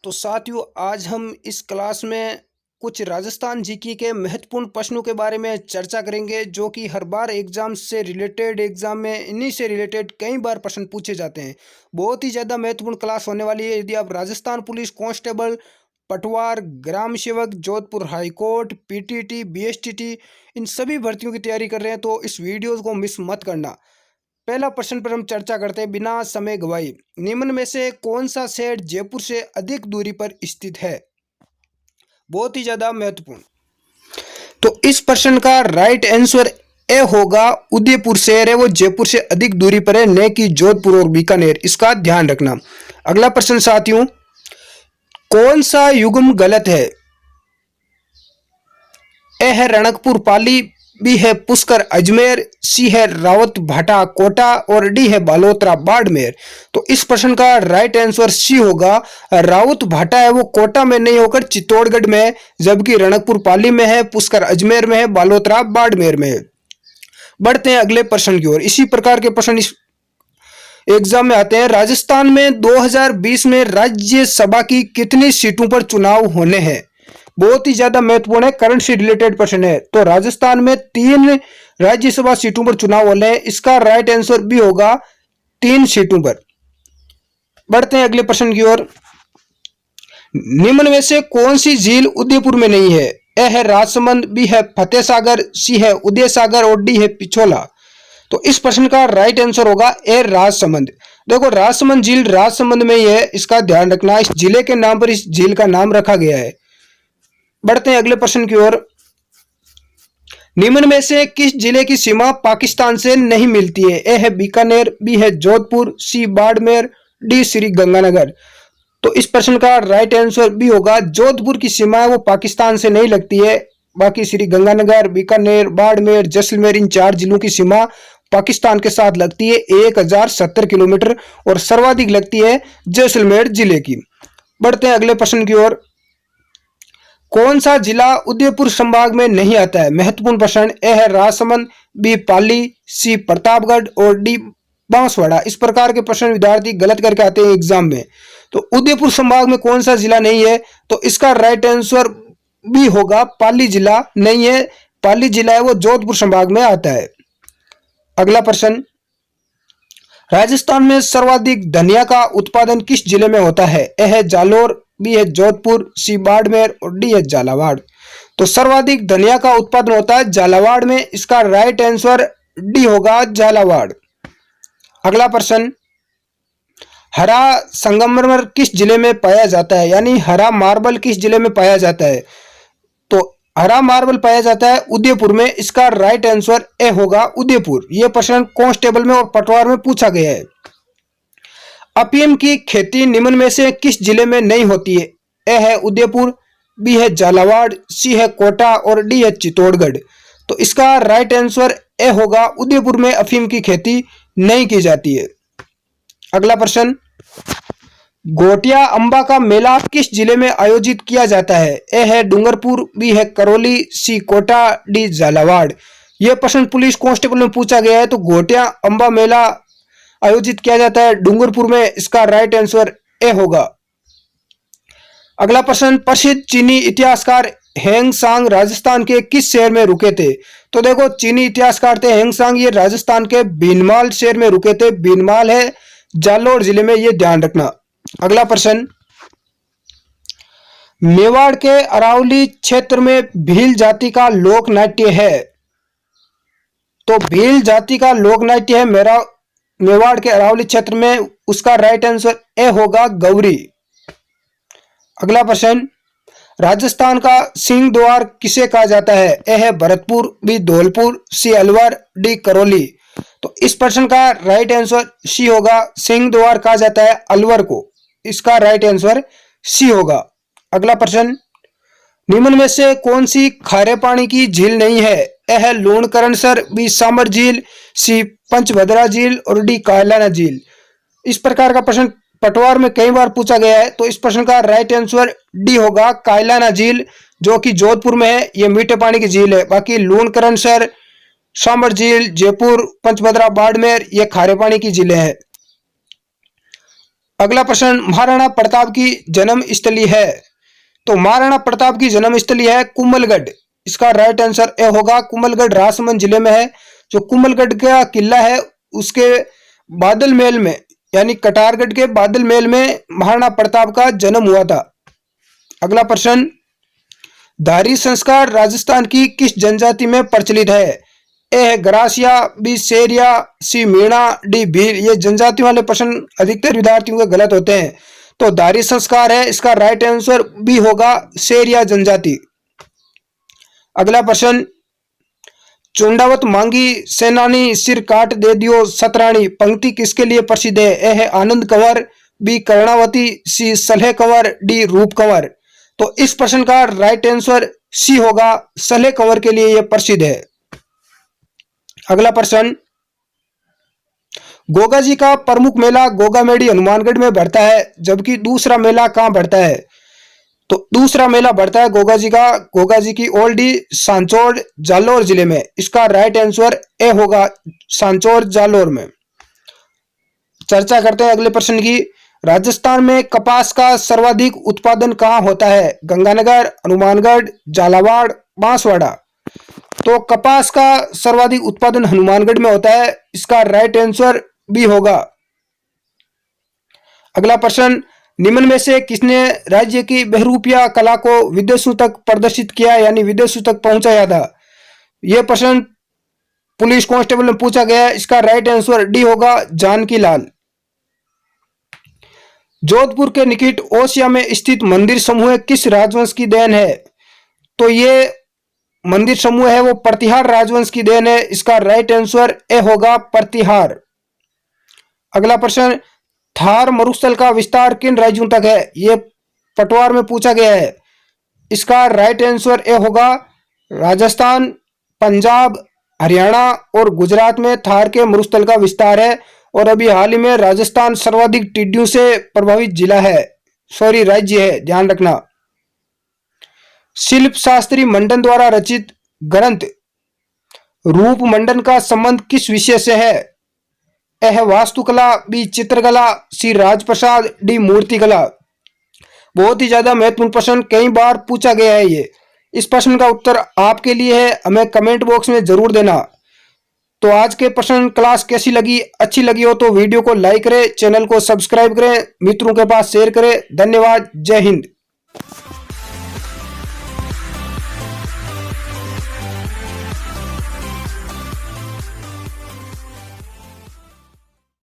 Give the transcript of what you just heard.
तो साथियों, आज हम इस क्लास में कुछ राजस्थान जीके के महत्वपूर्ण प्रश्नों के बारे में चर्चा करेंगे, जो कि हर बार एग्जाम में इन्हीं से रिलेटेड कई बार प्रश्न पूछे जाते हैं। बहुत ही ज़्यादा महत्वपूर्ण क्लास होने वाली है। यदि आप राजस्थान पुलिस कांस्टेबल, पटवार, ग्राम सेवक, जोधपुर हाईकोर्ट, पीटीटी, बीएसटीटी इन सभी भर्तियों की तैयारी कर रहे हैं तो इस वीडियो को मिस मत करना। पहला प्रश्न पर हम चर्चा करते हैं बिना समय गवाए। निम्न में से कौन सा शहर जयपुर से अधिक दूरी पर स्थित है? बहुत ही ज्यादा महत्वपूर्ण। तो इस प्रश्न का राइट आंसर ए होगा। उदयपुर शहर है वो जयपुर से अधिक दूरी पर है, न कि जोधपुर और बीकानेर। इसका ध्यान रखना। अगला प्रश्न साथियों, कौन सा युग्म गलत है? ए है रणकपुर पाली, बी है पुष्कर अजमेर, सी है रावत भाटा कोटा और डी है बालोतरा बाड़मेर। तो इस प्रश्न का राइट आंसर सी होगा। रावत भाटा है वो कोटा में नहीं होकर चित्तौड़गढ़ में है, जबकि रणकपुर पाली में है, पुष्कर अजमेर में है, बालोतरा बाड़मेर में है। बढ़ते हैं अगले प्रश्न की ओर। इसी प्रकार के प्रश्न इस एग्जाम में आते हैं। राजस्थान में 2020 में राज्यसभा की कितनी सीटों पर चुनाव होने हैं? बहुत ही ज्यादा महत्वपूर्ण है, करंट से रिलेटेड प्रश्न है। तो राजस्थान में 3 राज्यसभा सीटों पर चुनाव होने हैं। इसका राइट आंसर भी होगा 3 सीटों पर। बढ़ते हैं अगले प्रश्न की ओर। निम्न में से कौन सी झील उदयपुर में नहीं है? ए है राजसमंद, बी है फतेह सागर, सी है उदय सागर और डी है पिछोला। तो इस प्रश्न का राइट आंसर होगा ए राजसमंद। देखो, राजसमंद झील राजसमंद में ही है, इसका ध्यान रखना। इस जिले के नाम पर इस झील का नाम रखा गया है। बढ़ते हैं अगले प्रश्न की ओर। निम्न में से किस जिले की सीमा पाकिस्तान से नहीं मिलती है? ए है बीकानेर, बी है जोधपुर, सी बाड़मेर, डी श्री गंगानगर। तो इस प्रश्न का राइट आंसर भी होगा। जोधपुर की सीमा है वो पाकिस्तान से नहीं लगती है, बाकी श्री गंगानगर, बीकानेर, बाड़मेर, जैसलमेर इन 4 जिलों की सीमा पाकिस्तान के साथ लगती है 1070 किलोमीटर और सर्वाधिक लगती है जैसलमेर जिले की। बढ़ते हैं अगले प्रश्न की ओर। कौन सा जिला उदयपुर संभाग में नहीं आता है? महत्वपूर्ण प्रश्न। ए है राजसमंद, बी पाली, सी प्रतापगढ़ और डी बांसवाड़ा। इस प्रकार के प्रश्न विद्यार्थी गलत करके आते हैं एग्जाम में। तो उदयपुर संभाग में कौन सा जिला नहीं है? तो इसका राइट आंसर भी होगा पाली जिला नहीं है। पाली जिला है वो जोधपुर संभाग में आता है। अगला प्रश्न, राजस्थान में सर्वाधिक धनिया का उत्पादन किस जिले में होता है? ए है जालोर, बी है जोधपुर, सी बाड़मेर और डी है झालावाड़। तो सर्वाधिक धनिया का उत्पादन होता है झालावाड़ में। इसका राइट आंसर डी होगा, झालावाड़। अगला प्रश्न, हरा संगमरमर किस जिले में पाया जाता है? यानी हरा मार्बल किस जिले में पाया जाता है? तो हरा मार्बल पाया जाता है उदयपुर में। इसका राइट आंसर ए होगा, उदयपुर। यह प्रश्न कांस्टेबल में और पटवार में पूछा गया है। अफीम की खेती निम्न में से किस जिले में नहीं होती है? ए है उदयपुर, बी है झालावाड़, सी है कोटा और डी है चित्तौड़गढ़। तो इसका राइट आंसर ए होगा, उदयपुर में अफीम की खेती नहीं की जाती है। अगला प्रश्न, गोटिया अंबा का मेला किस जिले में आयोजित किया जाता है? ए है डूंगरपुर, बी है करौली, सी कोटा, डी झालावाड़। यह प्रश्न पुलिस कांस्टेबल में पूछा गया है। तो गोटिया अंबा मेला आयोजित किया जाता है डूंगरपुर में। इसका राइट आंसर ए होगा। अगला प्रश्न, प्रसिद्ध चीनी इतिहासकार हेंग सांग राजस्थान के किस शहर में रुके थे? तो देखो, चीनी इतिहासकार थे हेंग सांग, ये राजस्थान के भीनमाल शहर में रुके थे। भीनमाल है जालोर जिले में, ये ध्यान रखना। अगला प्रश्न, मेवाड़ के अरावली क्षेत्र में भील जाति का लोक नाट्य है। तो भील जाति का लोक नाट्य है मेवाड़ के अरावली क्षेत्र में। उसका राइट आंसर ए होगा, गौरी। अगला प्रश्न, राजस्थान का सिंह द्वार किसे कहा जाता है? ए है भरतपुर, बी धौलपुर, सी अलवर, डी करौली। तो इस प्रश्न का राइट आंसर सी होगा, सिंह द्वार कहा जाता है अलवर को। इसका राइट आंसर सी होगा। अगला प्रश्न, निम्न में से कौन सी खारे पानी की झील नहीं है? ए है लूणकरणसर, बी सामर झील, सी पंचभद्रा झील और डी कायलाना झील। इस प्रकार का प्रश्न पटवार में कई बार पूछा गया है। तो इस प्रश्न का राइट आंसर डी होगा, कायलाना झील, जो कि जोधपुर में है। यह मीठे पानी की झील है। बाकी लूणकरणसर, सामर झील, जयपुर, पंचभद्रा, बाड़मेर ये खारे पानी की झीलें हैं। अगला प्रश्न, महाराणा प्रताप की जन्म स्थली है। तो महाराणा प्रताप की जन्म स्थली है कुंभलगढ़। इसका राइट आंसर ए होगा, कुंभलगढ़ राजसमंद जिले में है। जो कुंभलगढ़ का किला है उसके बादल महल में, यानी कटारगढ़ के बादल महल में महाराणा प्रताप का जन्म हुआ था। अगला प्रश्न, धारी संस्कार राजस्थान की किस जनजाति में प्रचलित है? ए है ग्रासिया, बी सेरिया, सी मीणा, डी भील। ये जनजाति वाले प्रश्न अधिकतर विद्यार्थियों के गलत होते हैं। तो धारी संस्कार है, इसका राइट आंसर बी होगा, सेरिया जनजाति। अगला प्रश्न, चुंडावत मांगी सेनानी सिर काट दे दियो सतरानी पंक्ति किसके लिए प्रसिद्ध है? ए है आनंद कंवर, बी कर्णावती, सी सलह कंवर, डी रूप कंवर। तो इस प्रश्न का राइट आंसर सी होगा, सलह कंवर के लिए यह प्रसिद्ध है। अगला प्रश्न, गोगा जी का प्रमुख मेला गोगामेड़ी हनुमानगढ़ में बढ़ता है, जबकि दूसरा मेला कहां बढ़ता है? तो दूसरा मेला बढ़ता है गोगा जी का, गोगा जी की ओल्डी सांचौर जालौर जिले में। इसका राइट आंसर ए होगा, सांचौर जालौर में। चर्चा करते हैं अगले प्रश्न की। राजस्थान में कपास का सर्वाधिक उत्पादन कहां होता है? गंगानगर, हनुमानगढ़, झालावाड़, बांसवाड़ा। तो कपास का सर्वाधिक उत्पादन हनुमानगढ़ में होता है। इसका राइट आंसर बी होगा। अगला प्रश्न, निम्न में से किसने राज्य की बहरूपिया कला को विदेशों तक प्रदर्शित किया, यानी विदेशों तक पहुंचाया था? यह प्रश्न पुलिस कांस्टेबल में पूछा गया है। इसका राइट आंसर डी होगा, जानकी लाल। जोधपुर के निकट ओसिया में स्थित मंदिर समूह किस राजवंश की देन है? तो ये मंदिर समूह है वो प्रतिहार राजवंश की देन है। इसका राइट आंसर ए होगा, प्रतिहार। अगला प्रश्न, थार मरुस्थल का विस्तार किन राज्यों तक है? ये पटवार में पूछा गया है। इसका राइट आंसर ए होगा, राजस्थान, पंजाब, हरियाणा और गुजरात में थार के मरुस्थल का विस्तार है। और अभी हाल ही में राजस्थान सर्वाधिक टिड्डियों से प्रभावित जिला है, सॉरी राज्य है, ध्यान रखना। शिल्प शास्त्री मंडन द्वारा रचित ग्रंथ रूप मंडन का संबंध किस विषय से है? ए है वास्तुकला, बी चित्रकला, सी राजप्रसाद, डी मूर्तिकला। बहुत ही ज्यादा महत्वपूर्ण प्रश्न, कई बार पूछा गया है ये। इस प्रश्न का उत्तर आपके लिए है, हमें कमेंट बॉक्स में जरूर देना। तो आज के प्रश्न क्लास कैसी लगी? अच्छी लगी हो तो वीडियो को लाइक करें, चैनल को सब्सक्राइब करें, मित्रों के पास शेयर करें। धन्यवाद, जय हिंद।